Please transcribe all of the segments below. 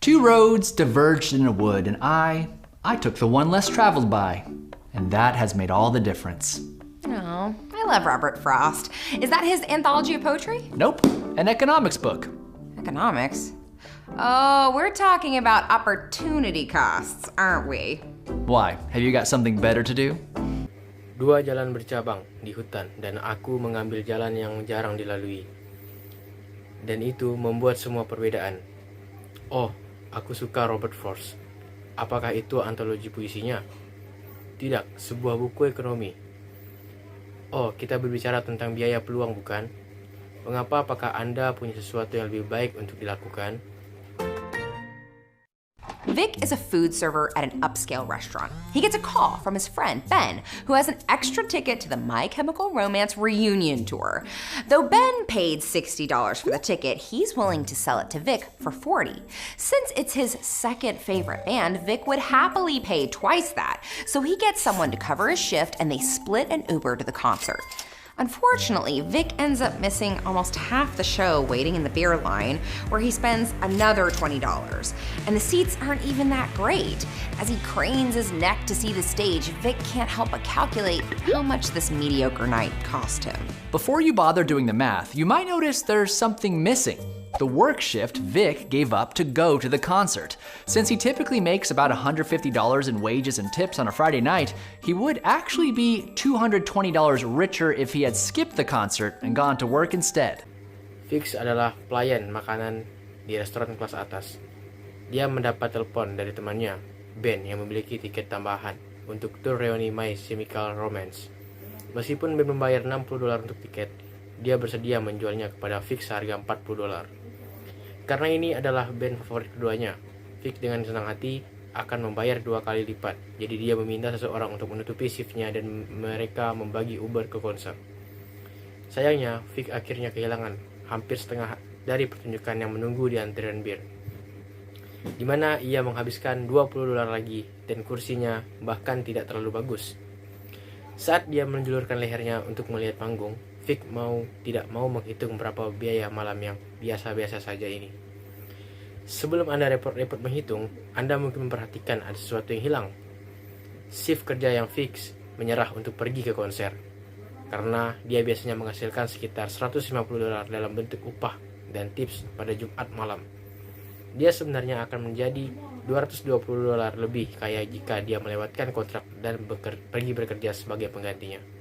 Two roads diverged in a wood, and I took the one less traveled by. And that has made all the difference. Oh, I love Robert Frost. Is that his anthology of poetry? Nope, an economics book. Economics? Oh, we're talking about opportunity costs, aren't we? Why? Have you got something better to do? Dua jalan bercabang di hutan dan aku mengambil jalan yang jarang dilalui. Dan itu membuat semua perbedaan. Oh, aku suka Robert Frost. Apakah itu antologi puisinya? Tidak, sebuah buku ekonomi. Oh, kita berbicara tentang biaya peluang, bukan? Mengapa? Apakah Anda punya sesuatu yang lebih baik untuk dilakukan? Vic is a food server at an upscale restaurant. He gets a call from his friend, Ben, who has an extra ticket to the My Chemical Romance reunion tour. Though Ben paid $60 for the ticket, he's willing to sell it to Vic for $40. Since it's his second favorite band, Vic would happily pay twice that. So he gets someone to cover his shift and they split an Uber to the concert. Unfortunately, Vic ends up missing almost half the show waiting in the beer line, where he spends another $20. And the seats aren't even that great. As he cranes his neck to see the stage, Vic can't help but calculate how much this mediocre night cost him. Before you bother doing the math, you might notice there's something missing. The work shift Vic gave up to go to the concert. Since he typically makes about $150 in wages and tips on a Friday night, he would actually be $220 richer if he had skipped the concert and gone to work instead. Fix adalah pelayan makanan di restoran kelas atas. Dia mendapat telepon dari temannya, Ben, yang memiliki tiket tambahan untuk tur reuni My Chemical Romance. Meskipun Ben membayar $60 untuk tiket, dia bersedia menjualnya kepada Fix seharga $40. Karena ini adalah band favorit keduanya, Vic dengan senang hati akan membayar 2 kali lipat. Jadi dia meminta seseorang untuk menutupi shiftnya dan mereka membagi Uber ke konser. Sayangnya, Vic akhirnya kehilangan hampir setengah dari pertunjukan yang menunggu di antrian bir, di mana ia menghabiskan $20 lagi dan kursinya bahkan tidak terlalu bagus. Saat dia menjulurkan lehernya untuk melihat panggung, Vic tidak mau menghitung berapa biaya malam yang biasa-biasa saja ini. Sebelum Anda repot-repot menghitung, Anda mungkin memperhatikan ada sesuatu yang hilang. Shift kerja yang fix menyerah untuk pergi ke konser, karena dia biasanya menghasilkan sekitar $150 dalam bentuk upah dan tips pada Jumat malam. Dia sebenarnya akan menjadi $220 lebih kaya jika dia melewatkan kontrak dan pergi bekerja sebagai penggantinya.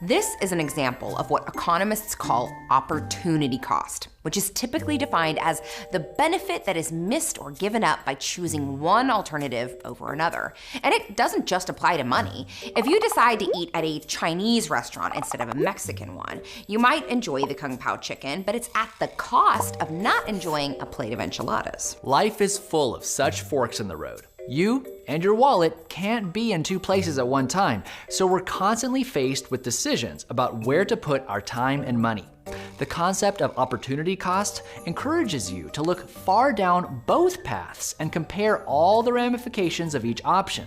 This is an example of what economists call opportunity cost, which is typically defined as the benefit that is missed or given up by choosing one alternative over another. And it doesn't just apply to money. If you decide to eat at a Chinese restaurant instead of a Mexican one, you might enjoy the Kung Pao chicken, but it's at the cost of not enjoying a plate of enchiladas. Life is full of such forks in the road. You and your wallet can't be in two places at one time, so we're constantly faced with decisions about where to put our time and money. The concept of opportunity cost encourages you to look far down both paths and compare all the ramifications of each option.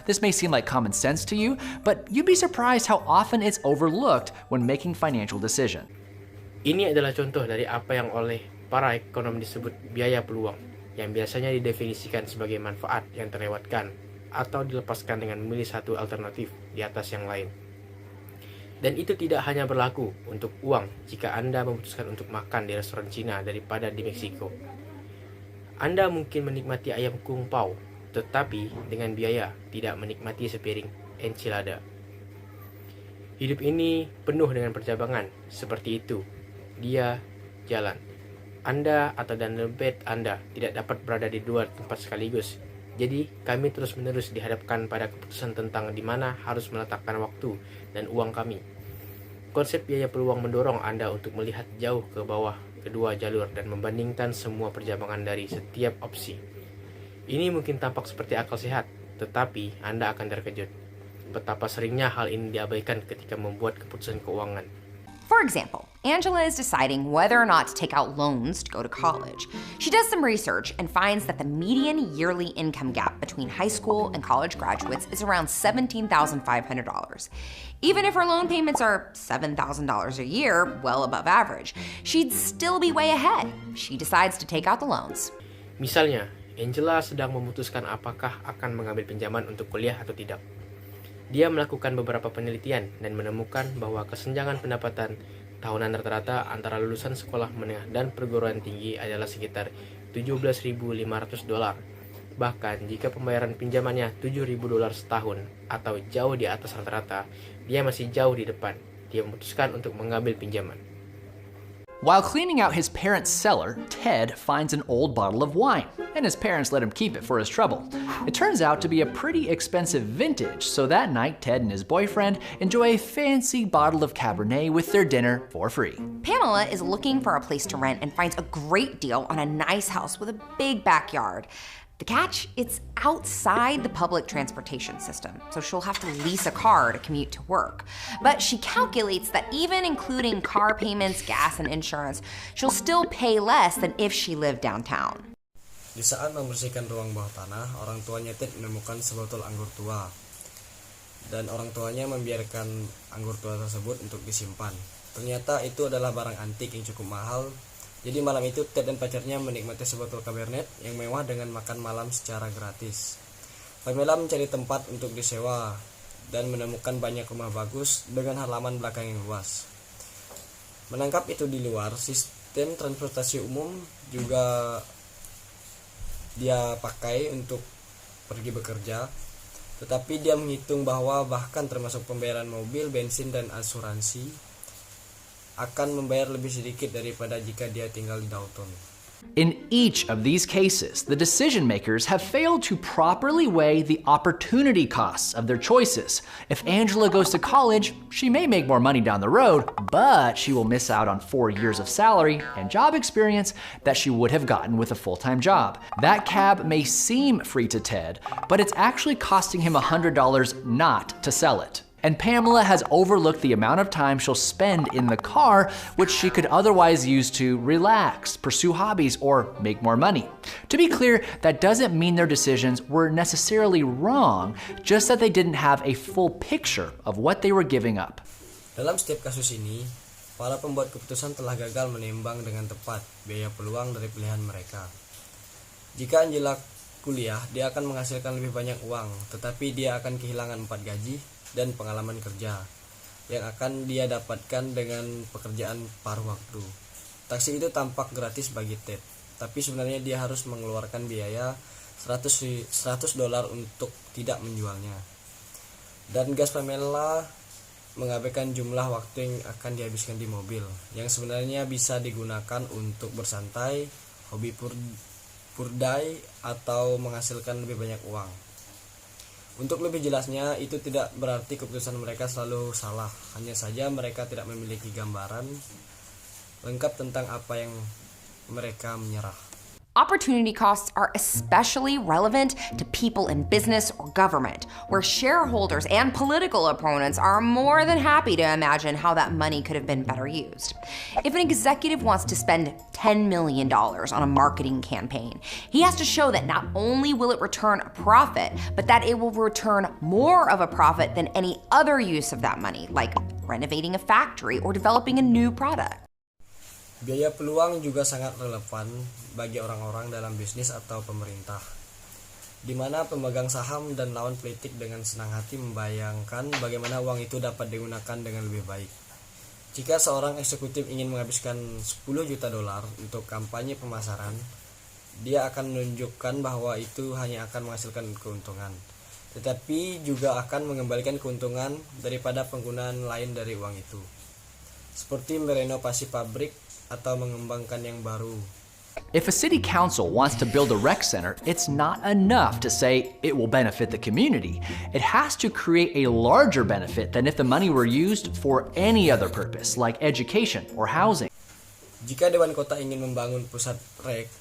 This may seem like common sense to you, but you'd be surprised how often it's overlooked when making financial decisions. Ini adalah contoh dari apa yang oleh para ekonom disebut biaya peluang, yang biasanya didefinisikan sebagai manfaat yang terlewatkan atau dilepaskan dengan memilih satu alternatif di atas yang lain. Dan itu tidak hanya berlaku untuk uang jika Anda memutuskan untuk makan di restoran Cina daripada di Meksiko. Anda mungkin menikmati ayam kung pao, tetapi dengan biaya tidak menikmati sepiring enchilada. Hidup ini penuh dengan percabangan, seperti itu. Dia jalan. Anda atau dan dompet Anda tidak dapat berada di dua tempat sekaligus. Jadi, kami terus-menerus dihadapkan pada keputusan tentang di mana harus meletakkan waktu dan uang kami. Konsep biaya peluang mendorong Anda untuk melihat jauh ke bawah kedua jalur dan membandingkan semua perjalanan dari setiap opsi. Ini mungkin tampak seperti akal sehat, tetapi Anda akan terkejut betapa seringnya hal ini diabaikan ketika membuat keputusan keuangan. For example, Angela is deciding whether or not to take out loans to go to college. She does some research and finds that the median yearly income gap between high school and college graduates is around $17,500. Even if her loan payments are $7,000 a year, well above average, she'd still be way ahead. She decides to take out the loans. Misalnya, Angela sedang memutuskan apakah akan mengambil pinjaman untuk kuliah atau tidak. Dia melakukan beberapa penelitian dan menemukan bahwa kesenjangan pendapatan tahunan rata-rata antara lulusan sekolah menengah dan perguruan tinggi adalah sekitar $17.500. Bahkan jika pembayaran pinjamannya $7.000 setahun atau jauh di atas rata-rata, dia masih jauh di depan. Dia memutuskan untuk mengambil pinjaman. While cleaning out his parents' cellar, Ted finds an old bottle of wine, and his parents let him keep it for his trouble. It turns out to be a pretty expensive vintage, so that night Ted and his boyfriend enjoy a fancy bottle of Cabernet with their dinner for free. Pamela is looking for a place to rent and finds a great deal on a nice house with a big backyard. The catch, it's outside the public transportation system, so she'll have to lease a car to commute to work. But she calculates that even including car payments, gas, and insurance, she'll still pay less than if she lived downtown. Di saat membersihkan ruang bawah tanah, orang tuanya Ted menemukan sebotol anggur tua. Dan orang tuanya membiarkan anggur tua tersebut untuk disimpan. Ternyata itu adalah barang antik yang cukup mahal. Jadi malam itu Ted dan pacarnya menikmati sebotol Cabernet yang mewah dengan makan malam secara gratis. Pamela mencari tempat untuk disewa dan menemukan banyak rumah bagus dengan halaman belakang yang luas. Menangkap itu di luar, sistem transportasi umum juga dia pakai untuk pergi bekerja. Tetapi dia menghitung bahwa bahkan termasuk pembayaran mobil, bensin, dan asuransi akan membayar lebih sedikit daripada jika dia tinggal di Dalton. In each of these cases, the decision makers have failed to properly weigh the opportunity costs of their choices. If Angela goes to college, she may make more money down the road, but she will miss out on 4 years of salary and job experience that she would have gotten with a full-time job. That cab may seem free to Ted, but it's actually costing him $100 not to sell it. And Pamela has overlooked the amount of time she'll spend in the car, which she could otherwise use to relax, pursue hobbies, or make more money. To be clear, that doesn't mean their decisions were necessarily wrong, just that they didn't have a full picture of what they were giving up. Dalam setiap kasus ini, para pembuat keputusan telah gagal menimbang dengan tepat biaya peluang dari pilihan mereka. Jika Angela kuliah, dia akan menghasilkan lebih banyak uang, tetapi dia akan kehilangan 4 gaji dan pengalaman kerja yang akan dia dapatkan dengan pekerjaan paruh waktu. Taksi itu tampak gratis bagi Ted, tapi sebenarnya dia harus mengeluarkan biaya $100 untuk tidak menjualnya. Dan gas Pamela mengabaikan jumlah waktu yang akan dihabiskan di mobil, yang sebenarnya bisa digunakan untuk bersantai, hobi purdai, atau menghasilkan lebih banyak uang. Untuk lebih jelasnya, itu tidak berarti keputusan mereka selalu salah. Hanya saja mereka tidak memiliki gambaran lengkap tentang apa yang mereka menyerah. Opportunity costs are especially relevant to people in business or government, where shareholders and political opponents are more than happy to imagine how that money could have been better used. If an executive wants to spend $10 million on a marketing campaign, he has to show that not only will it return a profit, but that it will return more of a profit than any other use of that money, like renovating a factory or developing a new product. Biaya peluang juga sangat relevan bagi orang-orang dalam bisnis atau pemerintah, di mana pemegang saham dan lawan politik dengan senang hati membayangkan bagaimana uang itu dapat digunakan dengan lebih baik. Jika seorang eksekutif ingin menghabiskan $10 juta untuk kampanye pemasaran, dia akan menunjukkan bahwa itu hanya akan menghasilkan keuntungan, tetapi juga akan mengembalikan keuntungan daripada penggunaan lain dari uang itu, seperti merenovasi pabrik atau mengembangkan yang baru. If a city council wants to build a rec center, it's not enough to say it will benefit the community. It has to create a larger benefit than if the money were used for any other purpose, like education or housing. Jika Dewan Kota ingin membangun pusat rek,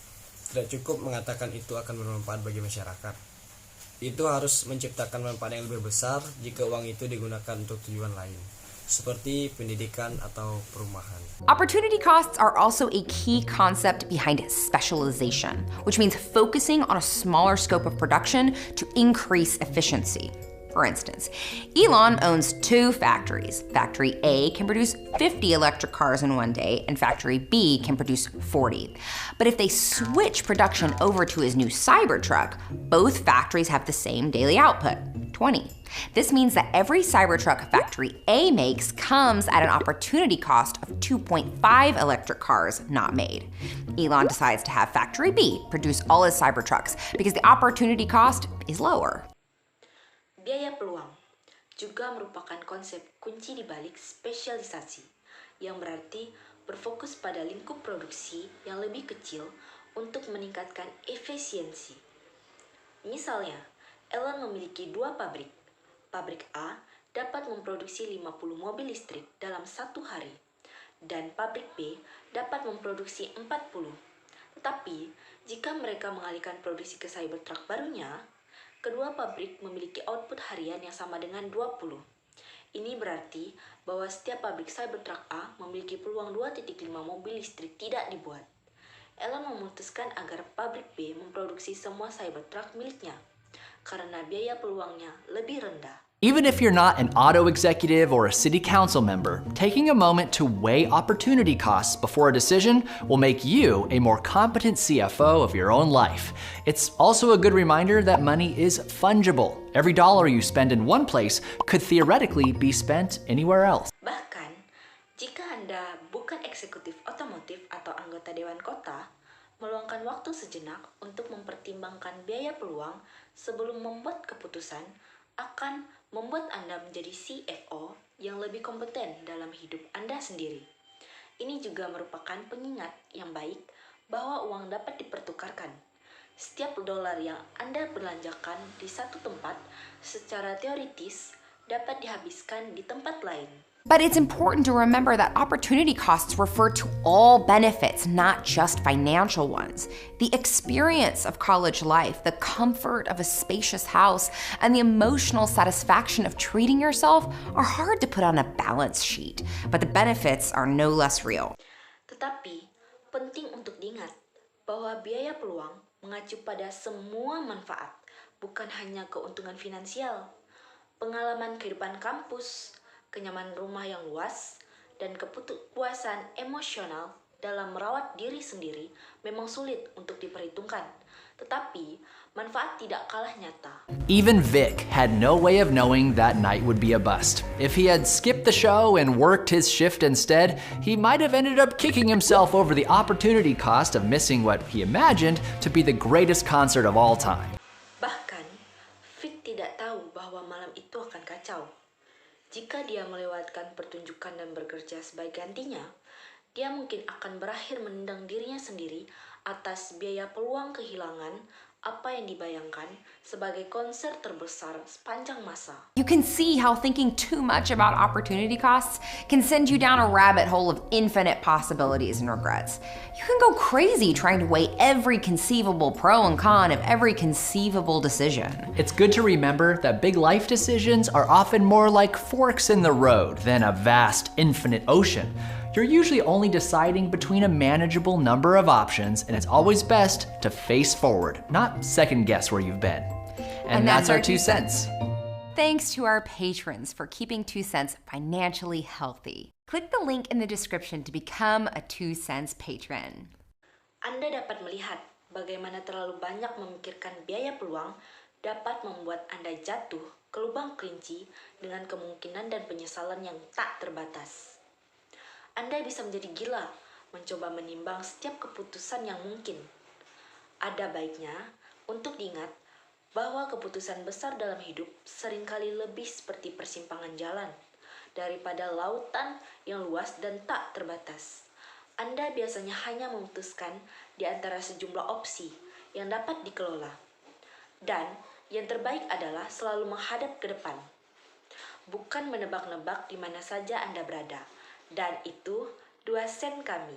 tidak cukup mengatakan itu akan bermanfaat bagi masyarakat. Itu harus menciptakan manfaat yang lebih besar jika uang itu digunakan untuk tujuan lain, seperti pendidikan atau perumahan. Opportunity costs are also a key concept behind specialization, which means focusing on a smaller scope of production to increase efficiency. For instance, Elon owns 2 factories. Factory A can produce 50 electric cars in one day, and Factory B can produce 40. But if they switch production over to his new Cybertruck, both factories have the same daily output, 20. This means that every Cybertruck Factory A makes comes at an opportunity cost of 2.5 electric cars not made. Elon decides to have Factory B produce all his Cybertrucks because the opportunity cost is lower. Biaya peluang juga merupakan konsep kunci di balik spesialisasi, yang berarti berfokus pada lingkup produksi yang lebih kecil untuk meningkatkan efisiensi. Misalnya, Elon memiliki 2 pabrik. Pabrik A dapat memproduksi 50 mobil listrik dalam 1 hari, dan pabrik B dapat memproduksi 40. Tetapi, jika mereka mengalihkan produksi ke Cybertruck barunya, kedua pabrik memiliki output harian yang sama dengan 20. Ini berarti bahwa setiap pabrik Cybertruck A memiliki peluang 2.5 mobil listrik tidak dibuat. Elon memutuskan agar pabrik B memproduksi semua Cybertruck miliknya, karena biaya peluangnya lebih rendah. Even if you're not an auto executive or a city council member, taking a moment to weigh opportunity costs before a decision will make you a more competent CFO of your own life. It's also a good reminder that money is fungible. Every dollar you spend in one place could theoretically be spent anywhere else. Bahkan, jika Anda bukan eksekutif otomotif atau anggota Dewan Kota, meluangkan waktu sejenak untuk mempertimbangkan biaya peluang sebelum membuat keputusan akan membuat Anda menjadi CFO yang lebih kompeten dalam hidup Anda sendiri. Ini juga merupakan pengingat yang baik bahwa uang dapat dipertukarkan. Setiap dolar yang Anda belanjakan di satu tempat secara teoritis dapat dihabiskan di tempat lain. But it's important to remember that opportunity costs refer to all benefits, not just financial ones. The experience of college life, the comfort of a spacious house, and the emotional satisfaction of treating yourself are hard to put on a balance sheet, but the benefits are no less real. Tetapi, penting untuk diingat bahwa biaya peluang mengacu pada semua manfaat, bukan hanya keuntungan finansial. Pengalaman kehidupan kampus, kenyamanan rumah yang luas, dan kepuasan emosional dalam merawat diri sendiri memang sulit untuk diperhitungkan. Tetapi, manfaat tidak kalah nyata. Even Vic had no way of knowing that night would be a bust. If he had skipped the show and worked his shift instead, he might have ended up kicking himself over the opportunity cost of missing what he imagined to be the greatest concert of all time. Bahkan, Vic tidak tahu bahwa malam itu akan kacau. Jika dia melewatkan pertunjukan dan bekerja sebagai gantinya, dia mungkin akan berakhir menendang dirinya sendiri atas biaya peluang kehilangan apa yang dibayangkan sebagai konser terbesar sepanjang masa. You can see how thinking too much about opportunity costs can send you down a rabbit hole of infinite possibilities and regrets. You can go crazy trying to weigh every conceivable pro and con of every conceivable decision. It's good to remember that big life decisions are often more like forks in the road than a vast, infinite ocean. You're usually only deciding between a manageable number of options, and it's always best to face forward, not second guess where you've been. And that's our 2 cents. Thanks to our patrons for keeping 2 cents financially healthy. Click the link in the description to become a 2 cents patron. Anda dapat melihat bagaimana terlalu banyak memikirkan biaya peluang dapat membuat Anda jatuh ke lubang kelinci dengan kemungkinan dan penyesalan yang tak terbatas. Anda bisa menjadi gila mencoba menimbang setiap keputusan yang mungkin. Ada baiknya untuk diingat bahwa keputusan besar dalam hidup seringkali lebih seperti persimpangan jalan daripada lautan yang luas dan tak terbatas. Anda biasanya hanya memutuskan di antara sejumlah opsi yang dapat dikelola. Dan yang terbaik adalah selalu menghadap ke depan. Bukan menebak-nebak di mana saja Anda berada. Dan itu 2 sen kami.